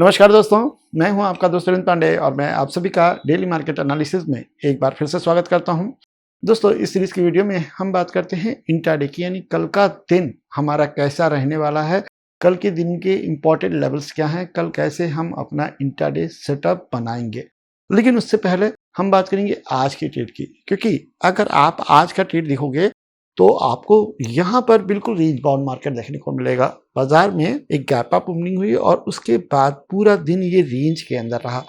नमस्कार दोस्तों, मैं हूं आपका दोस्त अरविंद पांडे और मैं आप सभी का डेली मार्केट एनालिसिस में एक बार फिर से स्वागत करता हूं। दोस्तों, इस सीरीज की वीडियो में हम बात करते हैं इंट्राडे की, यानी कल का दिन हमारा कैसा रहने वाला है, कल के दिन के इंपॉर्टेंट लेवल्स क्या हैं, कल कैसे हम अपना इंट्राडे सेटअप बनाएंगे। लेकिन उससे पहले हम बात करेंगे आज की ट्रेड की, क्योंकि अगर आप आज का ट्रेड देखोगे तो आपको यहाँ पर बिल्कुल रेंज बाउंड मार्केट देखने को मिलेगा। बाजार में एक गैप अप ओपनिंग हुई और उसके बाद पूरा दिन ये रेंज के अंदर रहा।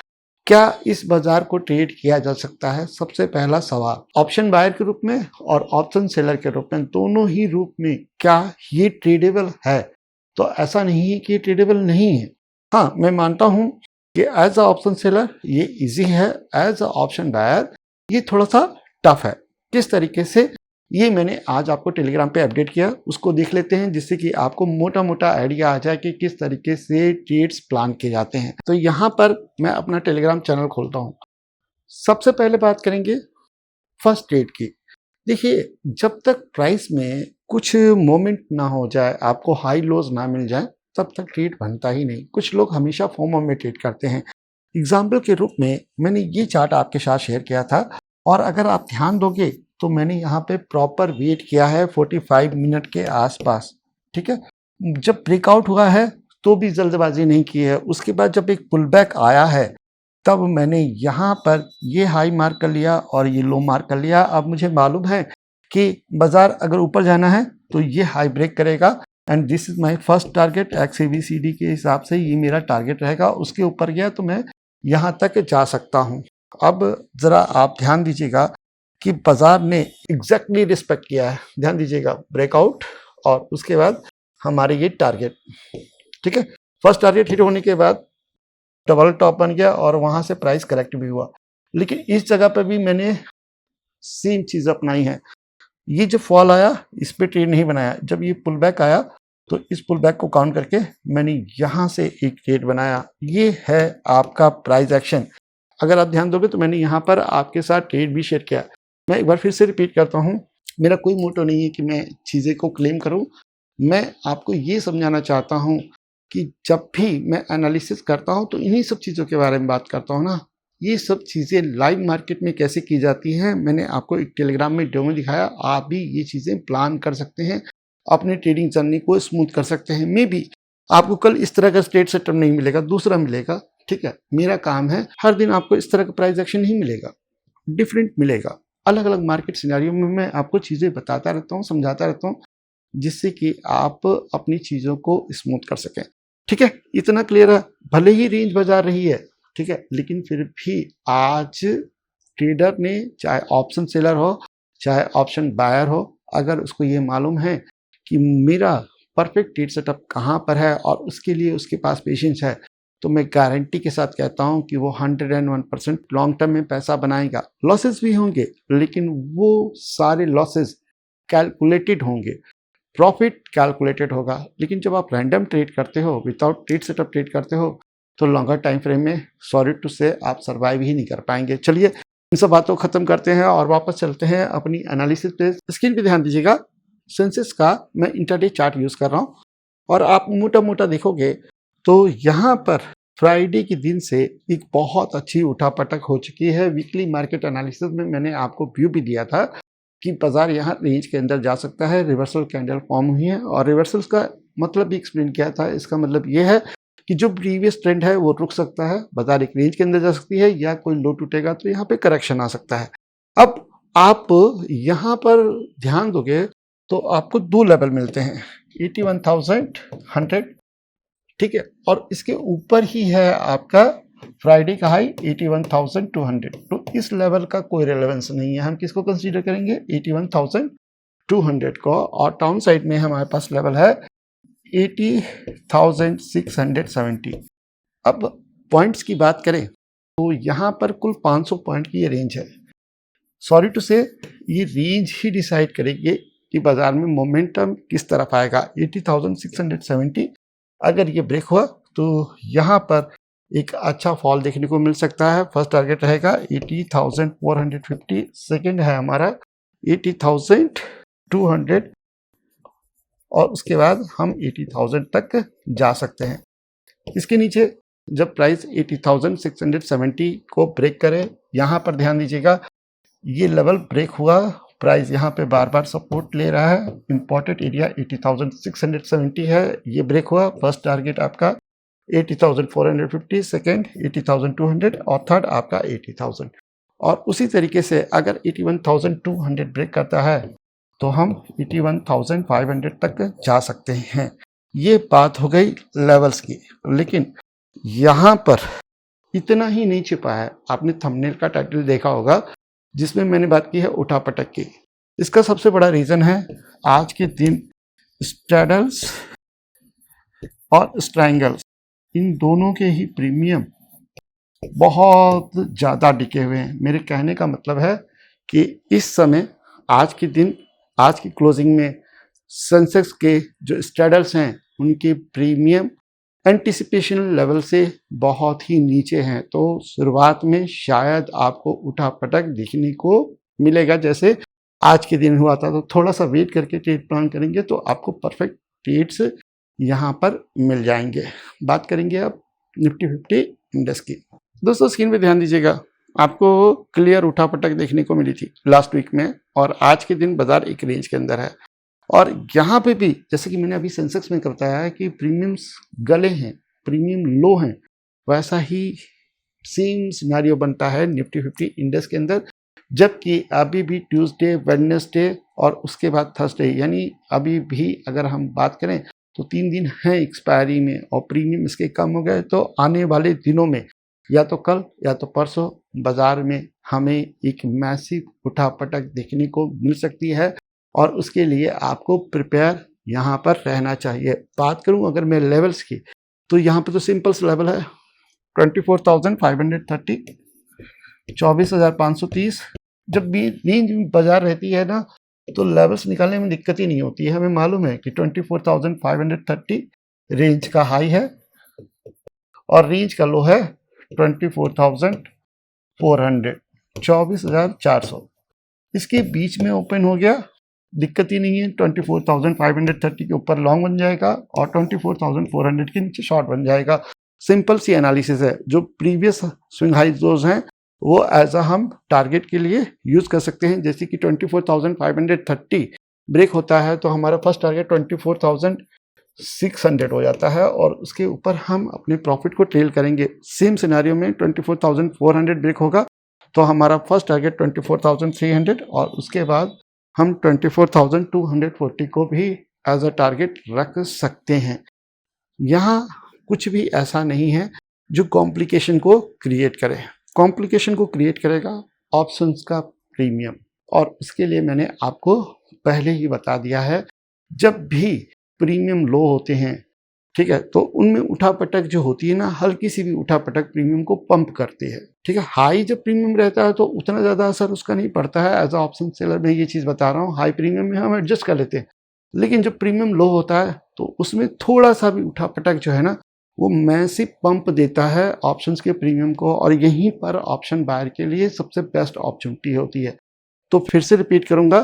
क्या इस बाजार को ट्रेड किया जा सकता है? सबसे पहला सवाल, ऑप्शन बायर के रूप में और ऑप्शन सेलर के रूप में, दोनों ही रूप में क्या ये ट्रेडेबल है? तो ऐसा नहीं है कि ये ट्रेडेबल नहीं है। हाँ, मैं मानता हूं कि एज अ ऑप्शन सेलर ये इजी है, एज अ ऑप्शन बायर ये थोड़ा सा टफ है। किस तरीके से, ये मैंने आज आपको टेलीग्राम पे अपडेट किया, उसको देख लेते हैं, जिससे कि आपको मोटा मोटा आइडिया आ जाए कि किस तरीके से ट्रेड्स प्लान किए जाते हैं। तो यहाँ पर मैं अपना टेलीग्राम चैनल खोलता हूँ। सबसे पहले बात करेंगे फर्स्ट ट्रेड की। देखिए, जब तक प्राइस में कुछ मोमेंट ना हो जाए, आपको हाई लोज ना मिल जाए, तब तक ट्रेड बनता ही नहीं। कुछ लोग हमेशा फोमो में ट्रेड करते हैं। एग्जाम्पल के रूप में मैंने ये चार्ट आपके साथ शेयर किया था, और अगर आप ध्यान दोगे तो मैंने यहाँ पे प्रॉपर वेट किया है 45 मिनट के आसपास। ठीक है, जब ब्रेकआउट हुआ है तो भी जल्दबाजी नहीं की है। उसके बाद जब एक पुल बैक आया है तब मैंने यहाँ पर ये हाई मार्क कर लिया और ये लो मार्क कर लिया। अब मुझे मालूम है कि बाजार अगर ऊपर जाना है तो ये हाई ब्रेक करेगा, and this is my first target. XABCD के हिसाब से ये मेरा टारगेट रहेगा। उसके ऊपर गया तो मैं यहाँ तक जा सकता हूँ। अब जरा आप ध्यान दीजिएगा कि बाजार ने एग्जैक्टली रिस्पेक्ट किया है। ध्यान दीजिएगा, ब्रेकआउट और उसके बाद हमारे ये टारगेट। ठीक है, फर्स्ट टारगेट हिट होने के बाद डबल टॉप बन गया और वहां से प्राइस करेक्ट भी हुआ। लेकिन इस जगह पर भी मैंने सेम चीज अपनाई है। ये जो फॉल आया इस पे ट्रेड नहीं बनाया। जब ये पुल बैक आया तो इस पुल बैक को काउंट करके मैंने यहां से एक ट्रेड बनाया। ये है आपका प्राइस एक्शन। अगर आप ध्यान दोगे तो मैंने यहाँ पर आपके साथ ट्रेड भी शेयर किया। मैं एक बार फिर से रिपीट करता हूँ, मेरा कोई मोटो नहीं है कि मैं चीज़ें को क्लेम करूँ। मैं आपको ये समझाना चाहता हूँ कि जब भी मैं एनालिसिस करता हूँ तो इन्हीं सब चीज़ों के बारे में बात करता हूँ ना। ये सब चीज़ें लाइव मार्केट में कैसे की जाती हैं, मैंने आपको एक टेलीग्राम में डेमो दिखाया। आप भी ये चीज़ें प्लान कर सकते हैं, अपने ट्रेडिंग जर्नी को स्मूथ कर सकते हैं। मे बी आपको कल इस तरह का ट्रेड सेटअप नहीं मिलेगा, दूसरा मिलेगा। ठीक है, मेरा काम है हर दिन आपको इस तरह का प्राइस एक्शन नहीं मिलेगा, डिफरेंट मिलेगा। अलग अलग मार्केट सिनेरियो में मैं आपको चीज़ें बताता रहता हूँ, समझाता रहता हूँ, जिससे कि आप अपनी चीज़ों को स्मूथ कर सकें। ठीक है, इतना क्लियर है। भले ही रेंज बाजार रही है, ठीक है, लेकिन फिर भी आज ट्रेडर ने, चाहे ऑप्शन सेलर हो चाहे ऑप्शन बायर हो, अगर उसको ये मालूम है कि मेरा परफेक्ट ट्रेड सेटअप कहाँ पर है और उसके लिए उसके पास पेशेंस है, तो मैं गारंटी के साथ कहता हूं कि वो 101% लॉन्ग टर्म में पैसा बनाएगा। लॉसेस भी होंगे, लेकिन वो सारे लॉसेस कैलकुलेटेड होंगे, प्रॉफिट कैलकुलेटेड होगा। लेकिन जब आप रैंडम ट्रेड करते हो, विदाउट ट्रेड सेटअप ट्रेड करते हो, तो लॉन्गर टाइम फ्रेम में सॉरी टू से आप सर्वाइव ही नहीं कर पाएंगे। चलिए, इन सब बातों को खत्म करते हैं और वापस चलते हैं अपनी एनालिसिस पे। स्क्रीन पे ध्यान दीजिएगा, सेंसेक्स का मैं इंट्राडे चार्ट यूज कर रहा हूँ, और आप मोटा मोटा देखोगे तो यहाँ पर फ्राइडे के दिन से एक बहुत अच्छी उठापटक हो चुकी है। वीकली मार्केट एनालिसिस में मैंने आपको व्यू भी दिया था कि बाजार यहाँ रेंज के अंदर जा सकता है। रिवर्सल कैंडल फॉर्म हुई है और रिवर्सल्स का मतलब भी एक्सप्लेन किया था। इसका मतलब ये है कि जो प्रीवियस ट्रेंड है वो रुक सकता है, बाजार एक रेंज के अंदर जा सकती है, या कोई लो टूटेगा तो यहाँ पे करेक्शन आ सकता है। अब आप यहाँ पर ध्यान दोगे तो आपको दो लेवल मिलते हैं, 81,100, ठीक है, और इसके ऊपर ही है आपका फ्राइडे का हाई 81,200। तो इस लेवल का कोई रेलेवेंस नहीं है। हम किसको कंसीडर करेंगे? 81,200 को। और टाउन साइड में हमारे पास लेवल है 80,670। अब पॉइंट्स की बात करें तो यहाँ पर कुल 500 पॉइंट की ये रेंज है। सॉरी टू से, ये रेंज ही डिसाइड करेगी कि बाजार में मोमेंटम किस तरफ आएगा। 80,670 अगर ये ब्रेक हुआ तो यहाँ पर एक अच्छा फॉल देखने को मिल सकता है। फर्स्ट टारगेट रहेगा 80,450, सेकंड है हमारा 80,200, और उसके बाद हम 80,000 तक जा सकते हैं। इसके नीचे जब प्राइस 80,670 को ब्रेक करे, यहाँ पर ध्यान दीजिएगा ये लेवल ब्रेक हुआ, प्राइस यहाँ पे बार बार सपोर्ट ले रहा है। इंपॉर्टेंट एरिया 80,670 है, ये ब्रेक हुआ। फर्स्ट टारगेट आपका 80,450, सेकेंड 80,200 और थर्ड आपका 80,000। और उसी तरीके से अगर 81,200 ब्रेक करता है तो हम 81,500 तक जा सकते हैं। ये बात हो गई लेवल्स की, लेकिन यहाँ पर इतना ही नहीं छिपा है। आपने थंबनेल का टाइटल देखा होगा जिसमें मैंने बात की है उठापटक की। इसका सबसे बड़ा रीज़न है आज के दिन स्ट्रैडल्स और स्ट्रैंगल्स, इन दोनों के ही प्रीमियम बहुत ज़्यादा डिके हुए हैं। मेरे कहने का मतलब है कि इस समय आज के दिन, आज की क्लोजिंग में सेंसेक्स के जो स्ट्रैडल्स हैं उनके प्रीमियम एंटिसिपेशन लेवल से बहुत ही नीचे हैं। तो शुरुआत में शायद आपको उठापटक दिखने को मिलेगा जैसे आज के दिन हुआ था। तो थोड़ा सा वेट करके ट्रेड प्लान करेंगे तो आपको परफेक्ट ट्रेड्स यहाँ पर मिल जाएंगे। बात करेंगे अब निफ्टी 50 इंडेक्स की। दोस्तों स्क्रीन पे ध्यान दीजिएगा, आपको क्लियर उठापटक देखने को मिली थी लास्ट वीक में, और आज के दिन बाजार एक रेंज के अंदर है। और यहाँ पे भी जैसे कि मैंने अभी सेंसेक्स में बताया है कि प्रीमियम्स गले हैं, प्रीमियम लो हैं, वैसा ही सेम सिनारियो बनता है निफ्टी 50 इंडेक्स के अंदर। जबकि अभी भी ट्यूसडे, वेडनेसडे और उसके बाद थर्सडे, यानी अभी भी अगर हम बात करें तो 3 दिन हैं एक्सपायरी में और प्रीमियम इसके कम हो गए। तो आने वाले दिनों में या तो कल या तो परसों बाजार में हमें एक मैसिव उठापटक देखने को मिल सकती है, और उसके लिए आपको प्रिपेयर यहाँ पर रहना चाहिए। बात करूँ अगर मैं लेवल्स की, तो यहाँ पे तो सिंपल लेवल है 24,530, 24,530। जब भी रेंज बाजार रहती है ना तो लेवल्स निकालने में दिक्कत ही नहीं होती है। हमें मालूम है कि 24,530 रेंज का हाई है और रेंज का लो है 24,400, 24,400। इसके बीच में ओपन हो गया, दिक्कत ही नहीं है। 24,530 के ऊपर लॉन्ग बन जाएगा और 24,400 के नीचे शॉर्ट बन जाएगा। सिंपल सी एनालिसिस है। जो प्रीवियस स्विंग हाई जोज हैं वो एज अ हम टारगेट के लिए यूज कर सकते हैं। जैसे कि 24,530 ब्रेक होता है तो हमारा फर्स्ट टारगेट 24,600 हो जाता है और उसके ऊपर हम अपने प्रॉफिट को ट्रेल करेंगे। सेम सिनेरियो में 24,400 ब्रेक होगा तो हमारा फर्स्ट टारगेट 24,300 और उसके बाद हम 24,240 को भी एज अ टारगेट रख सकते हैं। यहाँ कुछ भी ऐसा नहीं है जो कॉम्प्लिकेशन को क्रिएट करे। कॉम्प्लिकेशन को क्रिएट करेगा ऑप्शंस का प्रीमियम, और उसके लिए मैंने आपको पहले ही बता दिया है, जब भी प्रीमियम लो होते हैं, ठीक है, तो उनमें उठापटक जो होती है ना, हल्की सी भी उठापटक प्रीमियम को पंप करती है। ठीक है, हाई जब प्रीमियम रहता है तो उतना ज़्यादा असर उसका नहीं पड़ता है। एज अ ऑप्शन सेलर मैं ये चीज़ बता रहा हूँ, हाई प्रीमियम में हम एडजस्ट कर लेते हैं, लेकिन जब प्रीमियम लो होता है तो उसमें थोड़ा सा भी उठापटक जो है ना वो मैसिव पंप देता है ऑप्शंस के प्रीमियम को, और यहीं पर ऑप्शन बायर के लिए सबसे बेस्ट अपॉर्चुनिटी होती है। तो फिर से रिपीट करूंगा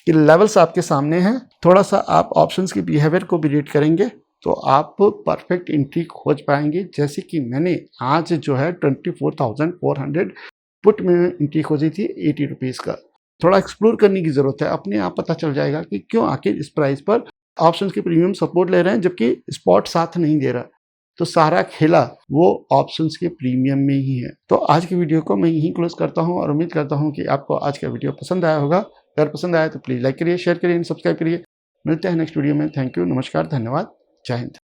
कि लेवल्स आपके सामने हैं, थोड़ा सा आप ऑप्शंस के बिहेवियर को भी रीड करेंगे तो आप परफेक्ट एंट्री खोज पाएंगे। जैसे कि मैंने आज जो है 24,400 पुट में एंट्री खोजी थी 80 रुपीज़ का। थोड़ा एक्सप्लोर करने की ज़रूरत है, अपने आप पता चल जाएगा कि क्यों आखिर इस प्राइस पर ऑप्शंस के प्रीमियम सपोर्ट ले रहे हैं जबकि स्पॉट साथ नहीं दे रहा। तो सारा खेला वो ऑप्शंस के प्रीमियम में ही है। तो आज की वीडियो को मैं यहीं क्लोज करता हूं और उम्मीद करता हूं कि आपको आज का वीडियो पसंद आया होगा। अगर पसंद आया तो प्लीज़ लाइक करिए, शेयर करिए, सब्सक्राइब करिए। मिलते हैं नेक्स्ट वीडियो में। थैंक यू, नमस्कार, धन्यवाद, जय हिंद।